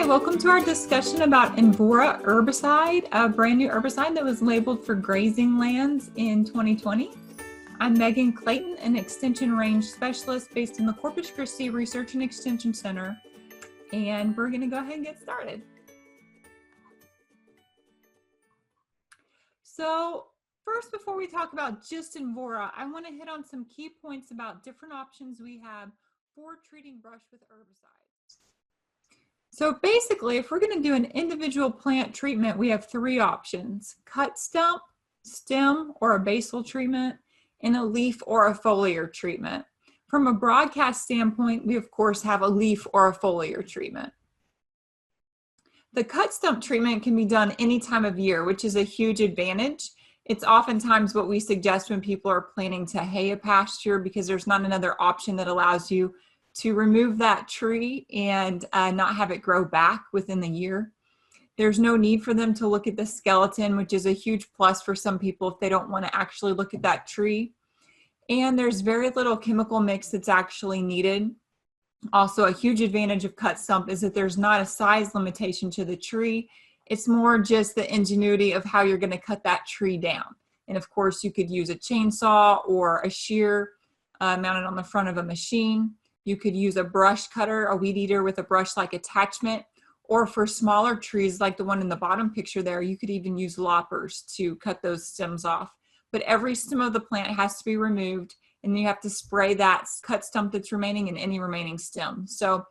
Hi, welcome to our discussion about Invora herbicide, a brand new herbicide that was labeled for grazing lands in 2020. I'm Megan Clayton, an extension range specialist based in the Corpus Christi Research and Extension Center, and we're going to go ahead and get started. So first, before we talk about just Invora, I want to hit on some key points about different options we have for treating brush with herbicides. So basically, if we're going to do an individual plant treatment, we have three options: cut stump, stem or a basal treatment, and a leaf or a foliar treatment. From a broadcast standpoint, we of course have a leaf or a foliar treatment. The cut stump treatment can be done any time of year, which is a huge advantage. It's oftentimes what we suggest when people are planning to hay a pasture, because there's not another option that allows you to remove that tree and not have it grow back within the year. There's no need for them to look at the skeleton, which is a huge plus for some people if they don't want to actually look at that tree. And there's very little chemical mix that's actually needed. Also, a huge advantage of cut stump is that there's not a size limitation to the tree. It's more just the ingenuity of how you're going to cut that tree down. And of course, you could use a chainsaw or a shear mounted on the front of a machine. You could use a brush cutter, a weed eater with a brush-like attachment, or for smaller trees like the one in the bottom picture there, you could even use loppers to cut those stems off. But every stem of the plant has to be removed, and you have to spray that cut stump that's remaining and any remaining stem. So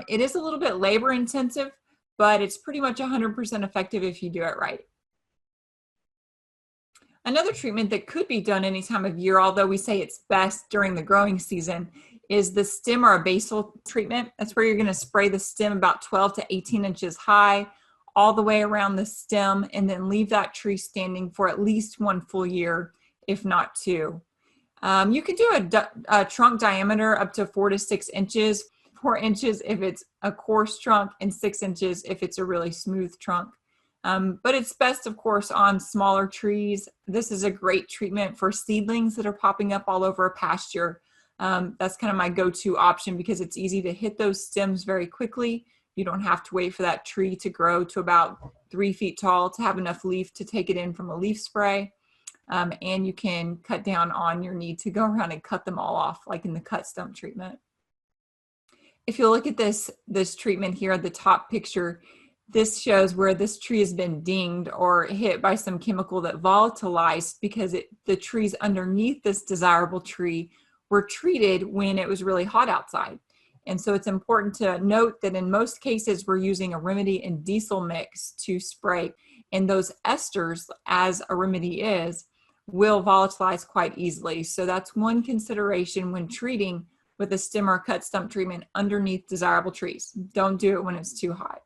it is a little bit labor intensive, but it's pretty much 100% effective if you do it right. Another treatment that could be done any time of year, although we say it's best during the growing season, is the stem or a basal treatment. That's where you're going to spray the stem about 12 to 18 inches high all the way around the stem, and then leave that tree standing for at least one full year, if not two. You can do a trunk diameter up to 4 to 6 inches, 4 inches if it's a coarse trunk and 6 inches if it's a really smooth trunk. But it's best, of course, on smaller trees. This is a great treatment for seedlings that are popping up all over a pasture. That's kind of my go-to option because it's easy to hit those stems very quickly. You don't have to wait for that tree to grow to about 3 feet tall to have enough leaf to take it in from a leaf spray. And you can cut down on your need to go around and cut them all off, like in the cut stump treatment. If you look at this treatment here, the top picture, this shows where this tree has been dinged or hit by some chemical that volatilized because the trees underneath this desirable tree were treated when it was really hot outside. And so it's important to note that in most cases, we're using a remedy and diesel mix to spray. And those esters, as a remedy is, will volatilize quite easily. So that's one consideration when treating with a stem or cut stump treatment underneath desirable trees. Don't do it when it's too hot.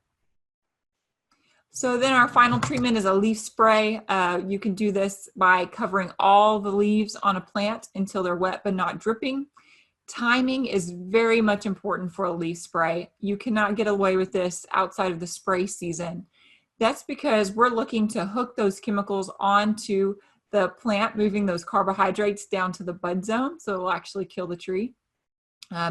So then our final treatment is a leaf spray. You can do this by covering all the leaves on a plant until they're wet but not dripping. Timing is very much important for a leaf spray. You cannot get away with this outside of the spray season. That's because we're looking to hook those chemicals onto the plant, moving those carbohydrates down to the bud zone, so it will actually kill the tree.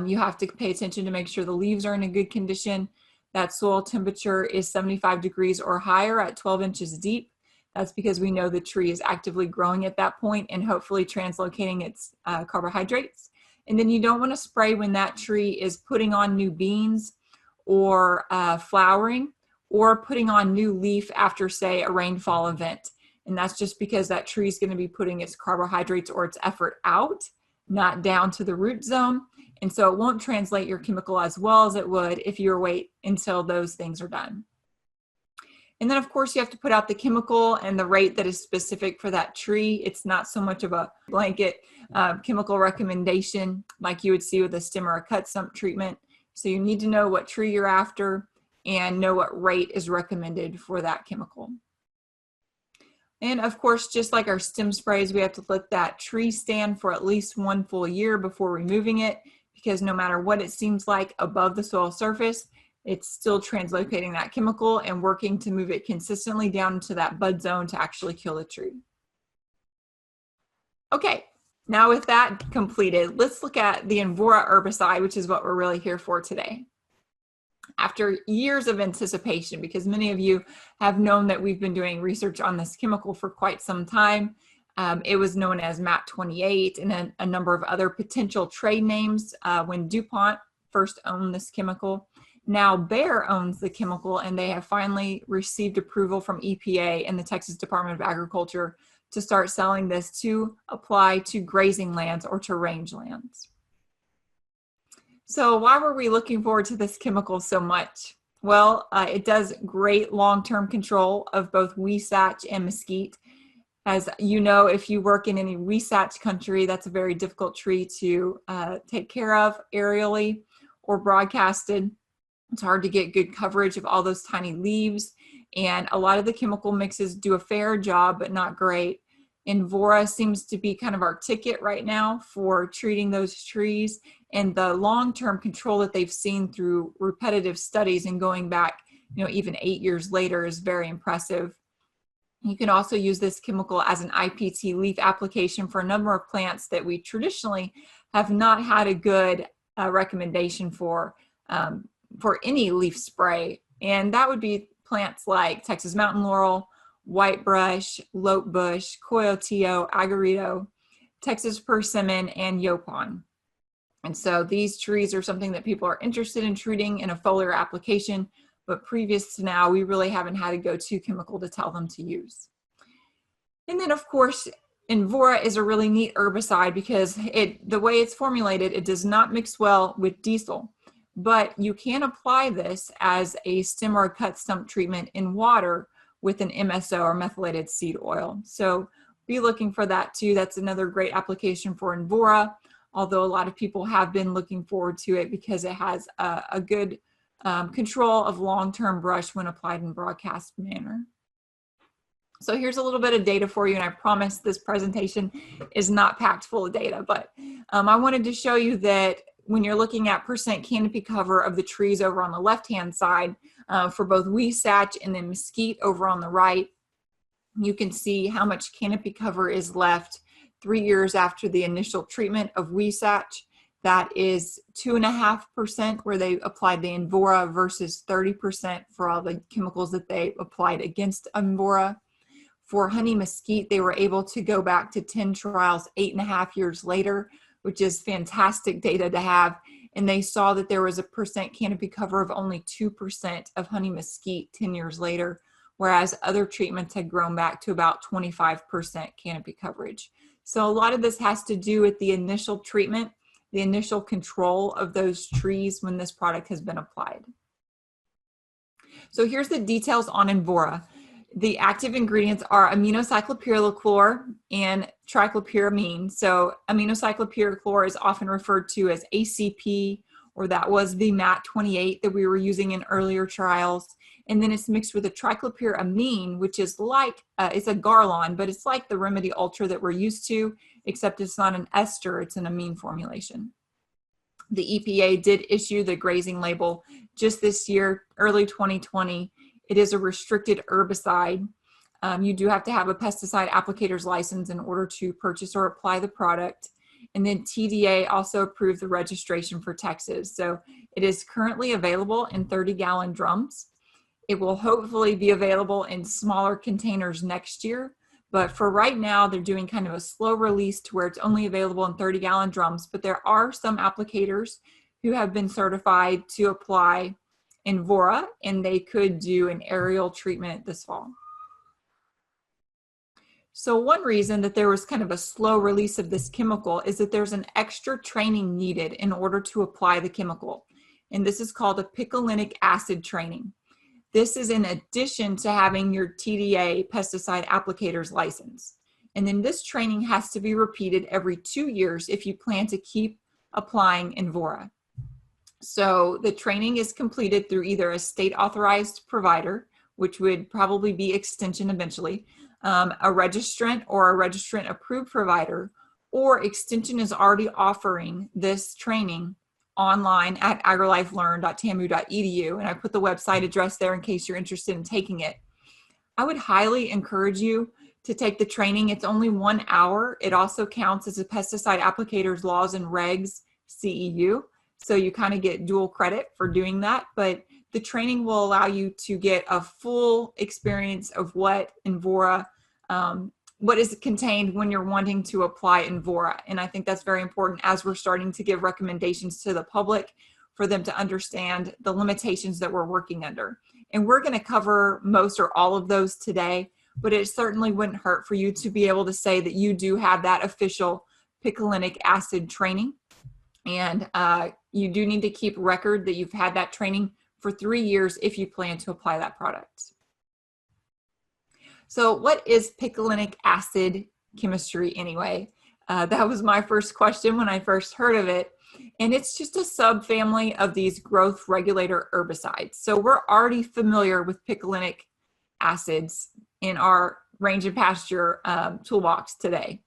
You have to pay attention to make sure the leaves are in a good condition, that soil temperature is 75 degrees or higher at 12 inches deep. That's because we know the tree is actively growing at that point and hopefully translocating its carbohydrates. And then you don't want to spray when that tree is putting on new beans or flowering or putting on new leaf after, say, a rainfall event. And that's just because that tree is going to be putting its carbohydrates or its effort out, not down to the root zone. And so it won't translate your chemical as well as it would if you wait until those things are done. And then, of course, you have to put out the chemical and the rate that is specific for that tree. It's not so much of a blanket chemical recommendation like you would see with a stem or a cut stump treatment. So you need to know what tree you're after and know what rate is recommended for that chemical. And of course, just like our stem sprays, we have to let that tree stand for at least one full year before removing it, because no matter what it seems like above the soil surface, it's still translocating that chemical and working to move it consistently down into that bud zone to actually kill the tree. Okay, now with that completed, let's look at the Invora herbicide, which is what we're really here for today. After years of anticipation, because many of you have known that we've been doing research on this chemical for quite some time. It was known as MAT 28 and a number of other potential trade names when DuPont first owned this chemical. Now Bayer owns the chemical, and they have finally received approval from EPA and the Texas Department of Agriculture to start selling this to apply to grazing lands or to range lands. So why were we looking forward to this chemical so much? Well, it does great long-term control of both weesach and mesquite. As you know, if you work in any weesach country, that's a very difficult tree to take care of aerially or broadcasted. It's hard to get good coverage of all those tiny leaves. And a lot of the chemical mixes do a fair job, but not great. Invora seems to be kind of our ticket right now for treating those trees. And the long-term control that they've seen through repetitive studies and going back, even 8 years later is very impressive. You can also use this chemical as an IPT leaf application for a number of plants that we traditionally have not had a good recommendation for any leaf spray. And that would be plants like Texas mountain laurel, whitebrush, lopebush, coyotillo, agarito, Texas persimmon, and yaupon. And so these trees are something that people are interested in treating in a foliar application, but previous to now, we really haven't had a go-to chemical to tell them to use. And then of course, Invora is a really neat herbicide because the way it's formulated, it does not mix well with diesel, but you can apply this as a stem or cut stump treatment in water with an MSO or methylated seed oil. So be looking for that too. That's another great application for Invora, although a lot of people have been looking forward to it because it has a good control of long-term brush when applied in broadcast manner. So here's a little bit of data for you, and I promise this presentation is not packed full of data, but I wanted to show you that when you're looking at percent canopy cover of the trees over on the left-hand side for both weesach and then mesquite over on the right, you can see how much canopy cover is left 3 years after the initial treatment of weesach. That is 2.5% where they applied the Invora versus 30% for all the chemicals that they applied against Invora. For honey mesquite, they were able to go back to 10 trials 8.5 years later, which is fantastic data to have. And they saw that there was a percent canopy cover of only 2% of honey mesquite 10 years later, whereas other treatments had grown back to about 25% canopy coverage. So a lot of this has to do with the initial treatment, the initial control of those trees when this product has been applied. So here's the details on Invora. The active ingredients are aminocyclopyrrolachlor and triclopyramine. So aminocyclopyrrolachlor is often referred to as ACP, or that was the MAT 28 that we were using in earlier trials. And then it's mixed with a triclopyramine, which is like, it's a Garlon, but it's like the Remedy Ultra that we're used to, except it's not an ester, it's an amine formulation. The EPA did issue the grazing label just this year, early 2020. It is a restricted herbicide. You do have to have a pesticide applicator's license in order to purchase or apply the product. And then TDA also approved the registration for Texas. So it is currently available in 30-gallon drums. It will hopefully be available in smaller containers next year. But for right now, they're doing kind of a slow release to where it's only available in 30-gallon drums. But there are some applicators who have been certified to apply Invora, and they could do an aerial treatment this fall. So one reason that there was kind of a slow release of this chemical is that there's an extra training needed in order to apply the chemical. And this is called a picolinic acid training. This is in addition to having your TDA pesticide applicator's license. And then this training has to be repeated every 2 years if you plan to keep applying Invora. So the training is completed through either a state authorized provider, which would probably be Extension eventually, a registrant or a registrant approved provider, or Extension is already offering this training online at agrilifelearn.tamu.edu, and I put the website address there in case you're interested in taking it. I would highly encourage you to take the training. It's only 1 hour. It also counts as a pesticide applicator's laws and regs CEU. So you kind of get dual credit for doing that, but the training will allow you to get a full experience of what Invora, what is contained when you're wanting to apply Invora. And I think that's very important as we're starting to give recommendations to the public for them to understand the limitations that we're working under. And we're going to cover most or all of those today, but it certainly wouldn't hurt for you to be able to say that you do have that official picolinic acid training. And you do need to keep record that you've had that training for 3 years if you plan to apply that product. So what is picolinic acid chemistry anyway? That was my first question when I first heard of it. And it's just a subfamily of these growth regulator herbicides. So we're already familiar with picolinic acids in our range and pasture toolbox today.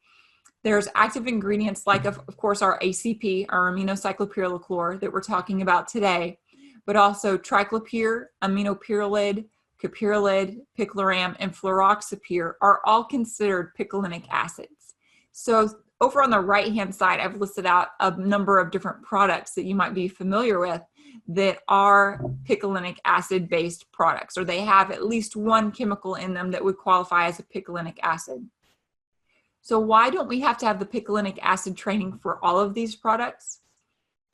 There's active ingredients like, of course, our ACP, our aminocyclopyrrolachlor that we're talking about today, but also triclopyr, aminopyrrolide, caprylamide, picloram, and fluroxapyr are all considered picolinic acids. So over on the right-hand side, I've listed out a number of different products that you might be familiar with that are picolinic acid-based products, or they have at least one chemical in them that would qualify as a picolinic acid. So why don't we have to have the picolinic acid training for all of these products?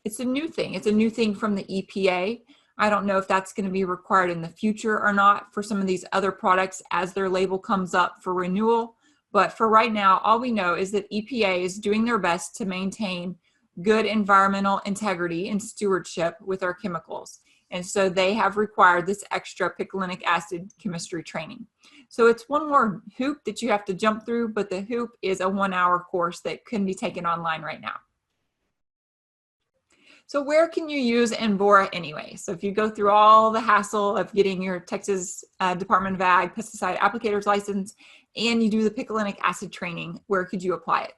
It's a new thing. It's a new thing from the EPA. I don't know if that's going to be required in the future or not for some of these other products as their label comes up for renewal. But for right now, all we know is that EPA is doing their best to maintain good environmental integrity and stewardship with our chemicals. And so they have required this extra picolinic acid chemistry training. So it's one more hoop that you have to jump through, but the hoop is a 1-hour course that can be taken online right now. So where can you use Invora anyway? So if you go through all the hassle of getting your Texas Department of Ag pesticide applicators license and you do the picolinic acid training, where could you apply it?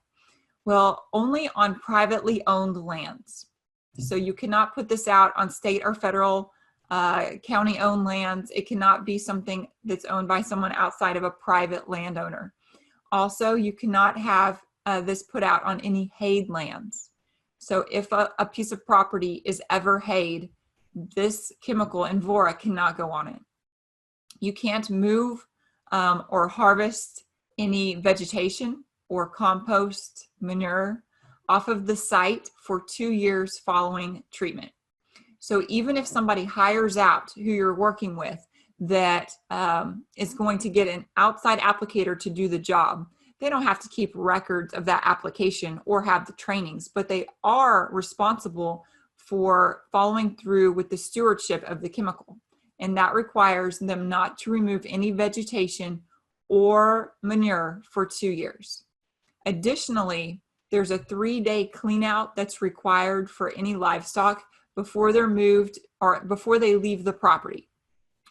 Well, only on privately owned lands. So you cannot put this out on state or federal county-owned lands. It cannot be something that's owned by someone outside of a private landowner. Also, you cannot have this put out on any hayed lands. So if a piece of property is ever hayed, this chemical, Invora, cannot go on it. You can't move or harvest any vegetation or compost, manure off of the site for 2 years following treatment. So even if somebody hires out who you're working with that is going to get an outside applicator to do the job, they don't have to keep records of that application or have the trainings, but they are responsible for following through with the stewardship of the chemical. And that requires them not to remove any vegetation or manure for 2 years. Additionally, there's a 3-day clean out that's required for any livestock before they're moved or before they leave the property.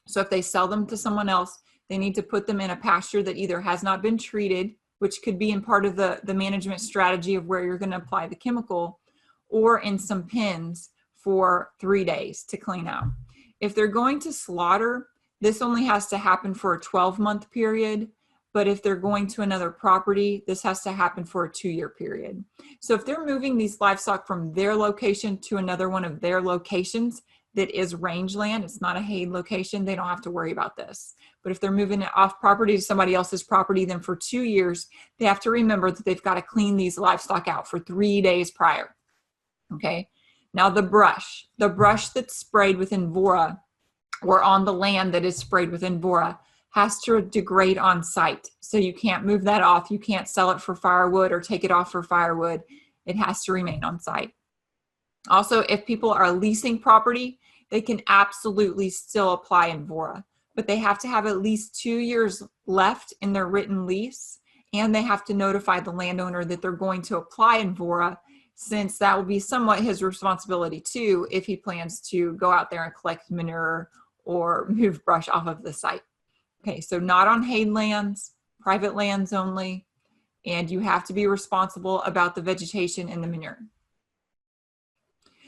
So if they sell them to someone else, they need to put them in a pasture that either has not been treated, which could be in part of the management strategy of where you're going to apply the chemical, or in some pens for 3 days to clean out. If they're going to slaughter, this only has to happen for a 12-month period. But if they're going to another property, this has to happen for a 2-year period. So if they're moving these livestock from their location to another one of their locations that is rangeland, it's not a hayed location, they don't have to worry about this. But if they're moving it off property to somebody else's property, then for 2 years, they have to remember that they've got to clean these livestock out for 3 days prior. Okay. Now the brush that's sprayed with Invora or on the land that is sprayed with Invora has to degrade on site. So you can't move that off. You can't sell it for firewood or take it off for firewood. It has to remain on site. Also, if people are leasing property, they can absolutely still apply Invora, but they have to have at least 2 years left in their written lease, and they have to notify the landowner that they're going to apply Invora, since that will be somewhat his responsibility too if he plans to go out there and collect manure or move brush off of the site. Okay, so not on hayed lands, private lands only, and you have to be responsible about the vegetation and the manure.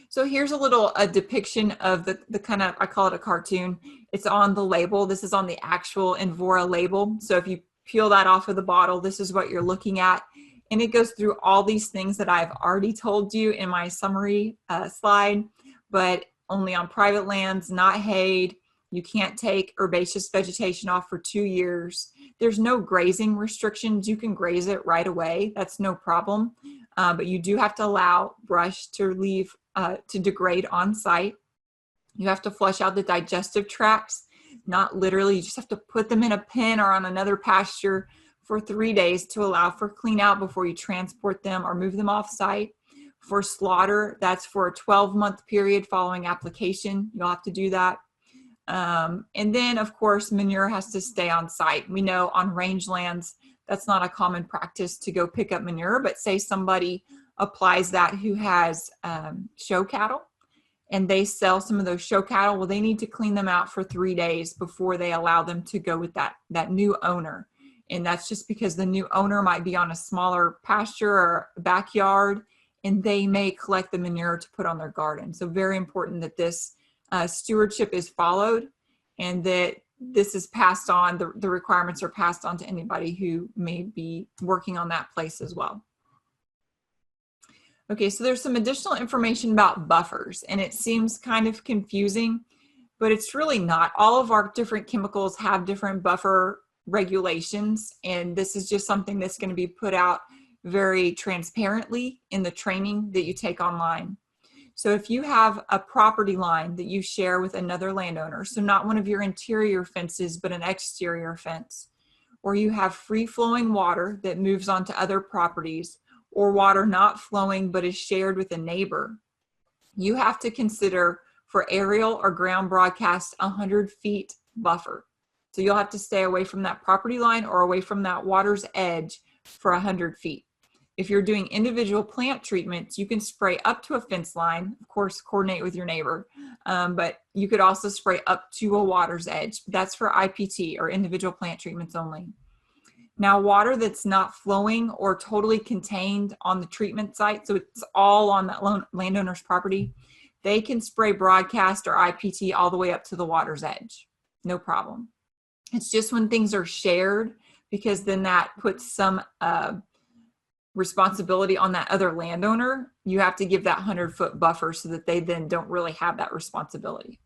So here's a depiction of the kind of, I call it a cartoon. It's on the label. This is on the actual Invora label. So if you peel that off of the bottle, this is what you're looking at. And it goes through all these things that I've already told you in my summary slide, but only on private lands, not hayed. You can't take herbaceous vegetation off for 2 years. There's no grazing restrictions. You can graze it right away. That's no problem. But you do have to allow brush to to degrade on site. You have to flush out the digestive tracts, not literally. You just have to put them in a pen or on another pasture for 3 days to allow for clean out before you transport them or move them off site. For slaughter, that's for a 12-month period following application. You'll have to do that. And then, of course, manure has to stay on site. We know on rangelands, that's not a common practice to go pick up manure, but say somebody applies that who has show cattle and they sell some of those show cattle, well, they need to clean them out for 3 days before they allow them to go with that new owner. And that's just because the new owner might be on a smaller pasture or backyard, and they may collect the manure to put on their garden. So very important that this stewardship is followed and that this is passed on, the requirements are passed on to anybody who may be working on that place as well. Okay, so there's some additional information about buffers, and it seems kind of confusing, but it's really not. All of our different chemicals have different buffer regulations, and this is just something that's going to be put out very transparently in the training that you take online. So if you have a property line that you share with another landowner, so not one of your interior fences, but an exterior fence, or you have free-flowing water that moves onto other properties, or water not flowing but is shared with a neighbor, you have to consider for aerial or ground broadcast 100 feet buffer. So you'll have to stay away from that property line or away from that water's edge for 100 feet. If you're doing individual plant treatments, you can spray up to a fence line, of course, coordinate with your neighbor, but you could also spray up to a water's edge. That's for IPT or individual plant treatments only. Now, water that's not flowing or totally contained on the treatment site, so it's all on that landowner's property, they can spray broadcast or IPT all the way up to the water's edge. No problem. It's just when things are shared, because then that puts some responsibility on that other landowner. You have to give that 100-foot buffer so that they then don't really have that responsibility.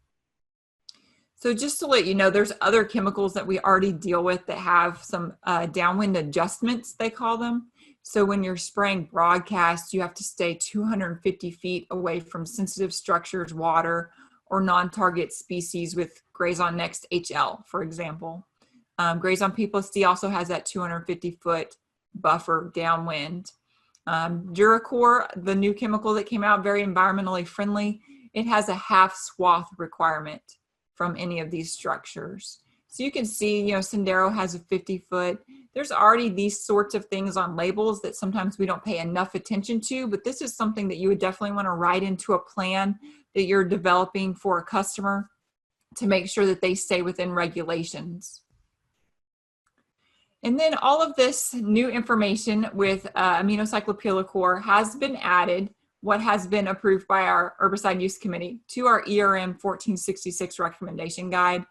So just to let you know, there's other chemicals that we already deal with that have some downwind adjustments, they call them. So when you're spraying broadcast, you have to stay 250 feet away from sensitive structures, water, or non-target species with Graze on Next HL, for example. Graze on Peoples D also has that 250-foot buffer downwind. Duracor, the new chemical that came out, very environmentally friendly, it has a half swath requirement from any of these structures. So you can see, Sendero has a 50-foot. There's already these sorts of things on labels that sometimes we don't pay enough attention to, but this is something that you would definitely want to write into a plan that you're developing for a customer to make sure that they stay within regulations. And then all of this new information with aminocyclopyrolicor has been added, what has been approved by our Herbicide Use Committee, to our ERM 1466 recommendation guide.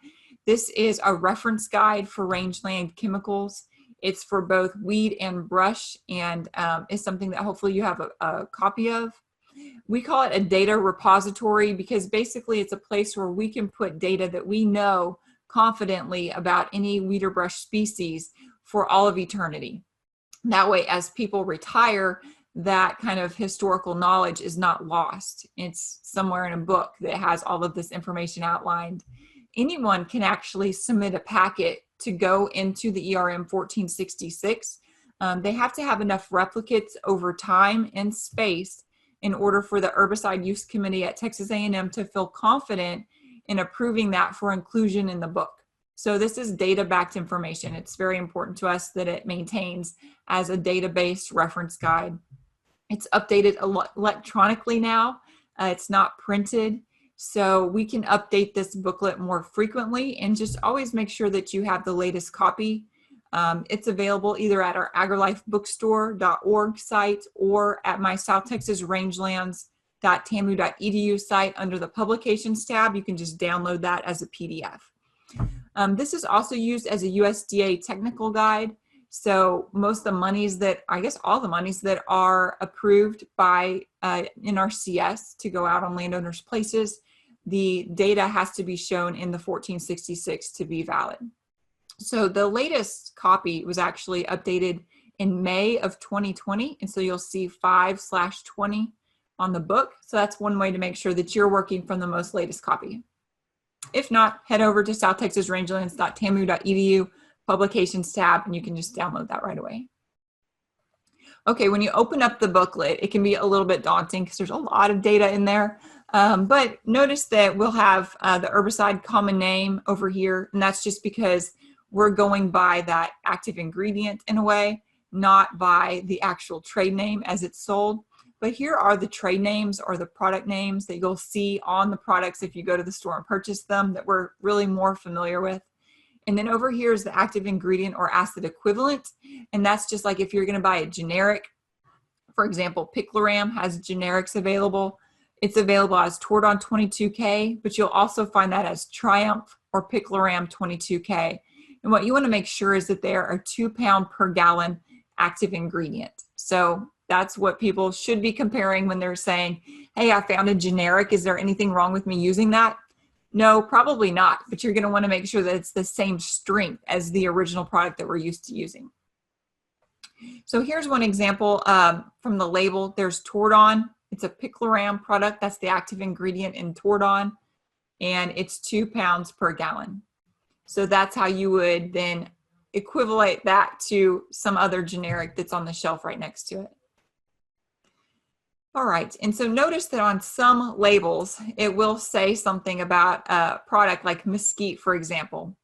This is a reference guide for rangeland chemicals. It's for both weed and brush, and is something that hopefully you have a copy of. We call it a data repository because basically it's a place where we can put data that we know confidently about any weed or brush species for all of eternity. That way, as people retire, that kind of historical knowledge is not lost. It's somewhere in a book that has all of this information outlined. Anyone can actually submit a packet to go into the ERM 1466. They have to have enough replicates over time and space in order for the Herbicide Use Committee at Texas A&M to feel confident in approving that for inclusion in the book. So this is data-backed information. It's very important to us that it maintains as a data-based reference guide. It's updated electronically now. It's not printed. So we can update this booklet more frequently, and just always make sure that you have the latest copy. It's available either at our agrilifebookstore.org site or at my South Texas Rangelands.tamu.edu site under the Publications tab. You can just download that as a PDF. This is also used as a USDA technical guide. So most of the monies that, I guess all the monies that are approved by NRCS to go out on landowners' places, the data has to be shown in the 1466 to be valid. So the latest copy was actually updated in May of 2020. And so you'll see 5/20 on the book. So that's one way to make sure that you're working from the most latest copy. If not, head over to southtexasrangelands.tamu.edu publications tab, and you can just download that right away. Okay, when you open up the booklet, it can be a little bit daunting because there's a lot of data in there. But notice that we'll have the herbicide common name over here, and that's just because we're going by that active ingredient in a way, not by the actual trade name as it's sold. But here are the trade names or the product names that you'll see on the products if you go to the store and purchase them that we're really more familiar with. And then over here is the active ingredient or acid equivalent. And that's just like if you're going to buy a generic, for example, Picloram has generics available. It's available as Tordon 22K, but you'll also find that as Triumph or Picloram 22K. And what you want to make sure is that they're a 2 pound per gallon active ingredient. So that's what people should be comparing when they're saying, hey, I found a generic. Is there anything wrong with me using that? No, probably not, but you're going to want to make sure that it's the same strength as the original product that we're used to using. So here's one example from the label. There's Tordon. It's a Picloram product. That's the active ingredient in Tordon, and it's 2 pounds per gallon. So that's how you would then equivalent that to some other generic that's on the shelf right next to it. All right, and so notice that on some labels, it will say something about a product like mesquite, for example.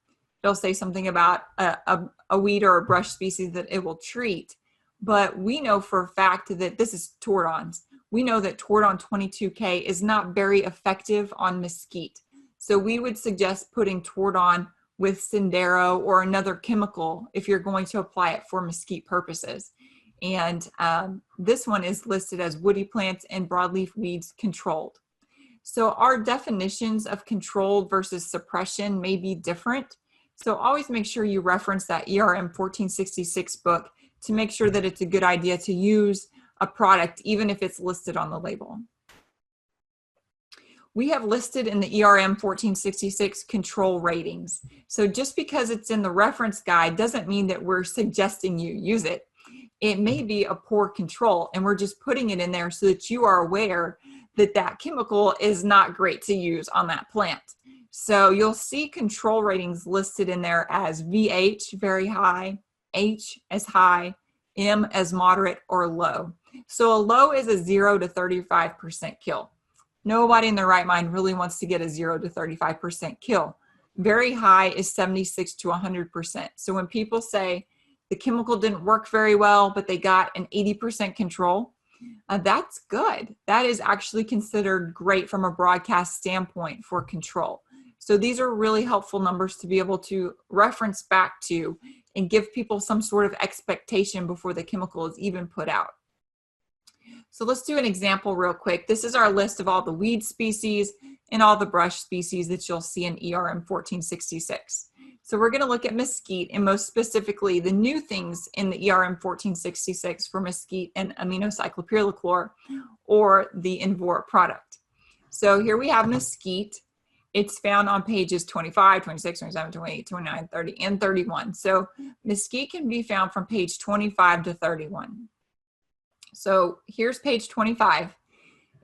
It'll say something about a weed or a brush species that it will treat. But we know for a fact that this is Tordons. We know that Tordon 22K is not very effective on mesquite. So we would suggest putting Tordon with Sendero or another chemical if you're going to apply it for mesquite purposes. And this one is listed as woody plants and broadleaf weeds controlled. So our definitions of controlled versus suppression may be different. So always make sure you reference that ERM 1466 book to make sure that it's a good idea to use a product even if it's listed on the label. We have listed in the ERM 1466 control ratings. So just because it's in the reference guide doesn't mean that we're suggesting you use it. It may be a poor control, and we're just putting it in there so that you are aware that that chemical is not great to use on that plant. So you'll see control ratings listed in there as VH, very high, H as high, M as moderate, or low. So a low is a 0 to 35% kill. Nobody in their right mind really wants to get a 0 to 35% kill. Very high is 76 to 100%. So when people say the chemical didn't work very well, but they got an 80% control, that's good. That is actually considered great from a broadcast standpoint for control. So these are really helpful numbers to be able to reference back to and give people some sort of expectation before the chemical is even put out. So let's do an example real quick. This is our list of all the weed species and all the brush species that you'll see in ERM 1466. So we're going to look at mesquite, and most specifically the new things in the ERM 1466 for mesquite and aminocyclopyrrolachlor, or the Invora product. So here we have mesquite. It's found on pages 25, 26, 27, 28, 29, 30, and 31. So mesquite can be found from page 25 to 31. So here's page 25,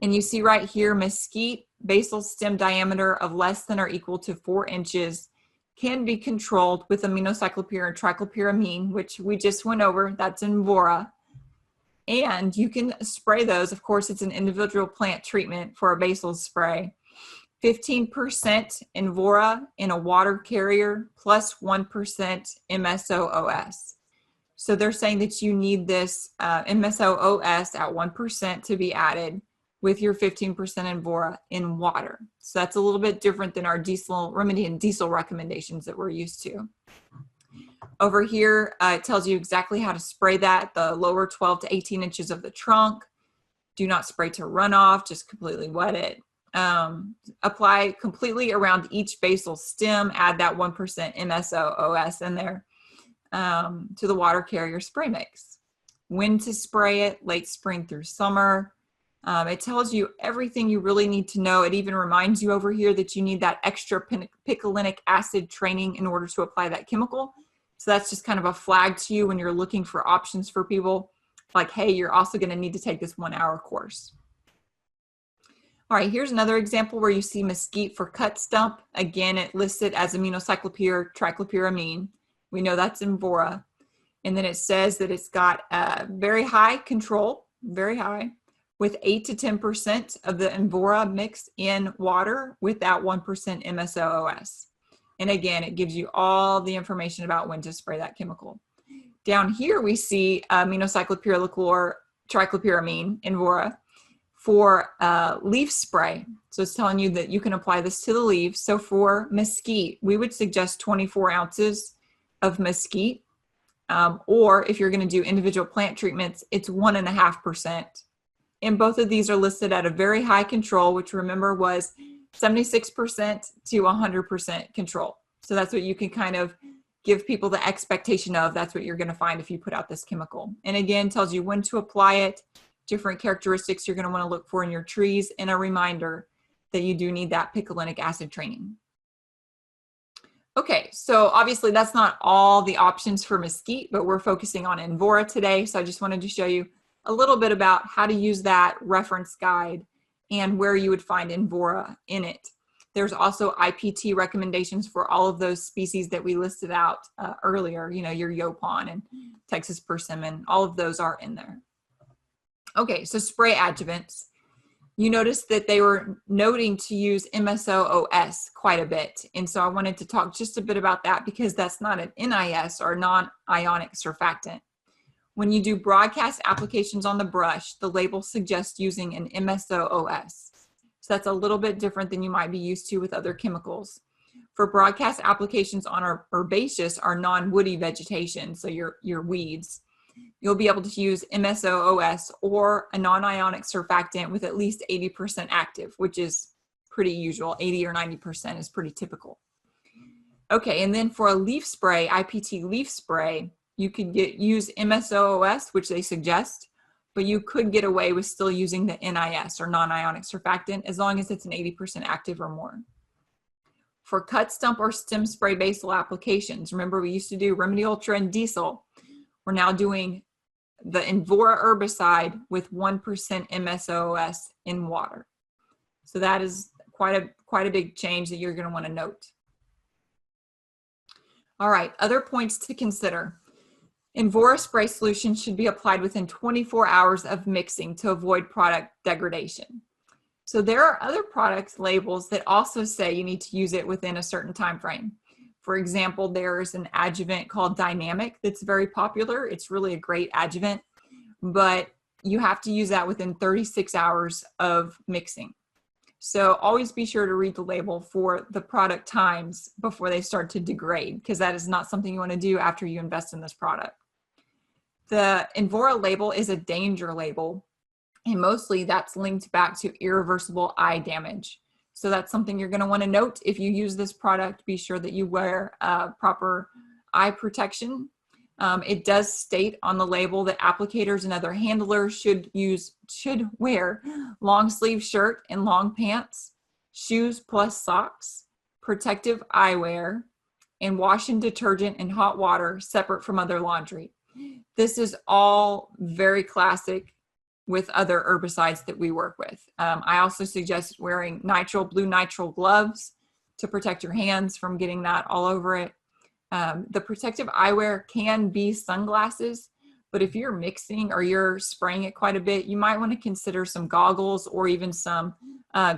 and you see right here, mesquite basal stem diameter of less than or equal to 4 inches can be controlled with aminocyclopyr and triclopyramine, which we just went over. That's Invora. And you can spray those. Of course, it's an individual plant treatment for a basal spray. 15% Invora in a water carrier plus 1% MSOOS. So they're saying that you need this MSOOS at 1% to be added with your 15% Invora in water. So that's a little bit different than our diesel remedy and diesel recommendations that we're used to. Over here, it tells you exactly how to spray that, the lower 12 to 18 inches of the trunk. Do not spray to runoff, just completely wet it. Apply completely around each basal stem, add that 1% MSOOS in there. to the water carrier spray mix. When to spray it, late spring through summer. It tells you everything you really need to know. It even reminds you over here that you need that extra picolinic acid training in order to apply that chemical. So that's just kind of a flag to you when you're looking for options for people. Like, hey, you're also going to need to take this 1-hour course. All right, here's another example where you see mesquite for cut stump. Again, it listed as aminocyclopyr triclopyramine. We know that's Invora. And then it says that it's got a very high control, very high, with 8 to 10% of the Invora mixed in water with that 1% MSOOS. And again, it gives you all the information about when to spray that chemical. Down here, we see aminocyclopyr triclopyramine, Invora, for leaf spray. So it's telling you that you can apply this to the leaves. So for mesquite, we would suggest 24 ounces of mesquite. Or if you're going to do individual plant treatments, it's 1.5%. And both of these are listed at a very high control, which remember was 76% to 100% control. So that's what you can kind of give people the expectation of. That's what you're going to find if you put out this chemical. And again, tells you when to apply it, different characteristics you're going to want to look for in your trees, and a reminder that you do need that picolinic acid training. Okay, so obviously that's not all the options for mesquite, but we're focusing on Invora today. So I just wanted to show you a little bit about how to use that reference guide and where you would find Invora in it. There's also IPT recommendations for all of those species that we listed out earlier, you know, your Yopon and Texas persimmon, all of those are in there. Okay, so spray adjuvants. You noticed that they were noting to use MSOOS quite a bit. And so I wanted to talk just a bit about that because that's not an NIS or non-ionic surfactant. When you do broadcast applications on the brush, the label suggests using an MSOOS. So that's a little bit different than you might be used to with other chemicals. For broadcast applications on our herbaceous, our non-woody vegetation, so your weeds, you'll be able to use MSOOS or a non-ionic surfactant with at least 80% active, which is pretty usual. 80 or 90% is pretty typical. Okay, and then for a leaf spray, IPT leaf spray, you could use MSOOS, which they suggest, but you could get away with still using the NIS or non-ionic surfactant as long as it's an 80% active or more. For cut stump or stem spray basal applications, remember we used to do Remedy Ultra and Diesel. We're now doing the Invora herbicide with 1% MSOOS in water. So that is quite a big change that you're going to want to note. All right, other points to consider. Invora spray solution should be applied within 24 hours of mixing to avoid product degradation. So there are other products labels that also say you need to use it within a certain time frame. For example, there's an adjuvant called Dynamic that's very popular. It's really a great adjuvant, but you have to use that within 36 hours of mixing. So always be sure to read the label for the product times before they start to degrade, because that is not something you want to do after you invest in this product. The Invora label is a danger label, and mostly that's linked back to irreversible eye damage. So that's something you're going to want to note. If you use this product, be sure that you wear proper eye protection. It does state on the label that applicators and other handlers should wear long sleeve shirt and long pants, shoes plus socks, protective eyewear, and wash in detergent and hot water separate from other laundry. This is all very classic with other herbicides that we work with. I also suggest wearing blue nitrile gloves to protect your hands from getting that all over it. The protective eyewear can be sunglasses, but if you're mixing or you're spraying it quite a bit, you might want to consider some goggles or even some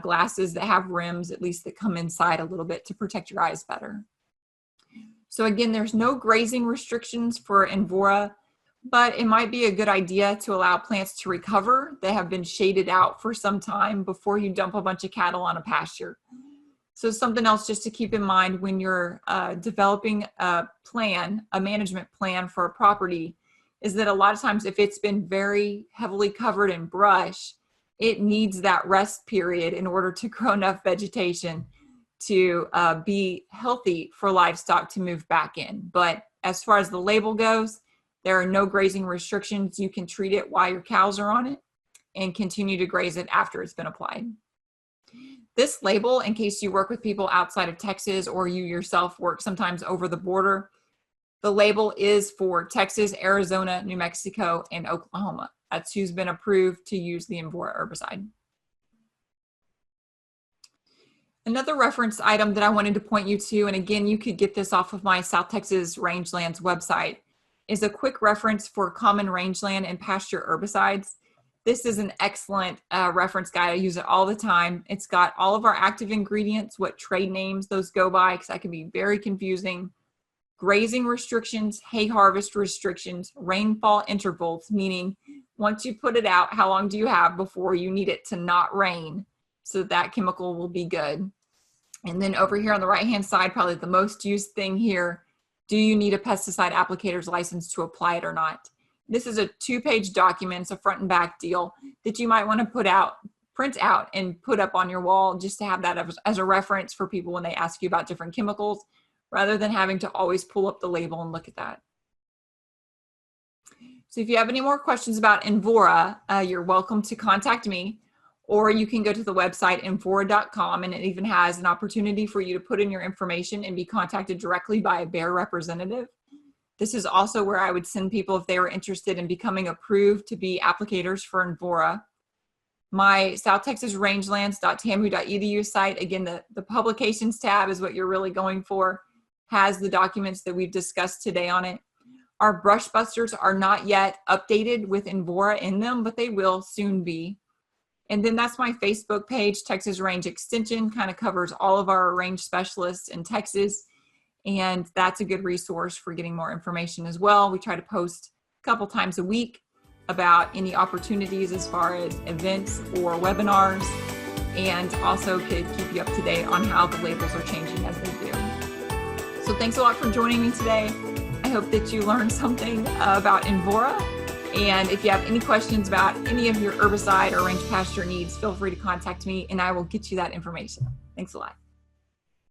glasses that have rims, at least that come inside a little bit to protect your eyes better. So again, there's no grazing restrictions for Invora, but it might be a good idea to allow plants to recover that have been shaded out for some time before you dump a bunch of cattle on a pasture. So something else just to keep in mind when you're developing a management plan for a property, is that a lot of times if it's been very heavily covered in brush, it needs that rest period in order to grow enough vegetation to be healthy for livestock to move back in. But As far as the label goes, there are no grazing restrictions. You can treat it while your cows are on it and continue to graze it after it's been applied. This label, in case you work with people outside of Texas or you yourself work sometimes over the border, the label is for Texas, Arizona, New Mexico, and Oklahoma. That's who's been approved to use the Invora herbicide. Another reference item that I wanted to point you to, and again, you could get this off of my South Texas Rangelands website, is a quick reference for common rangeland and pasture herbicides. This is an excellent reference guide. I use it all the time. It's got all of our active ingredients, what trade names those go by, because that can be very confusing. Grazing restrictions, hay harvest restrictions, rainfall intervals, meaning once you put it out, how long do you have before you need it to not rain so that chemical will be good. And then over here on the right-hand side, probably the most used thing here, do you need a pesticide applicator's license to apply it or not? This is a 2-page document. It's a front and back deal that you might want to print out and put up on your wall just to have that as a reference for people when they ask you about different chemicals, rather than having to always pull up the label and look at that. So if you have any more questions about Invora, you're welcome to contact me, or you can go to the website invora.com, and it even has an opportunity for you to put in your information and be contacted directly by a Bayer representative. This is also where I would send people if they were interested in becoming approved to be applicators for Invora. My southtexasrangelands.tamu.edu site, again, the publications tab is what you're really going for, has the documents that we've discussed today on it. Our brush busters are not yet updated with Invora in them, but they will soon be. And then that's my Facebook page, Texas Range Extension, kind of covers all of our range specialists in Texas. And that's a good resource for getting more information as well. We try to post a couple times a week about any opportunities as far as events or webinars, and also could keep you up to date on how the labels are changing as they do. So thanks a lot for joining me today. I hope that you learned something about Invora. And if you have any questions about any of your herbicide or range pasture needs, feel free to contact me and I will get you that information. Thanks a lot.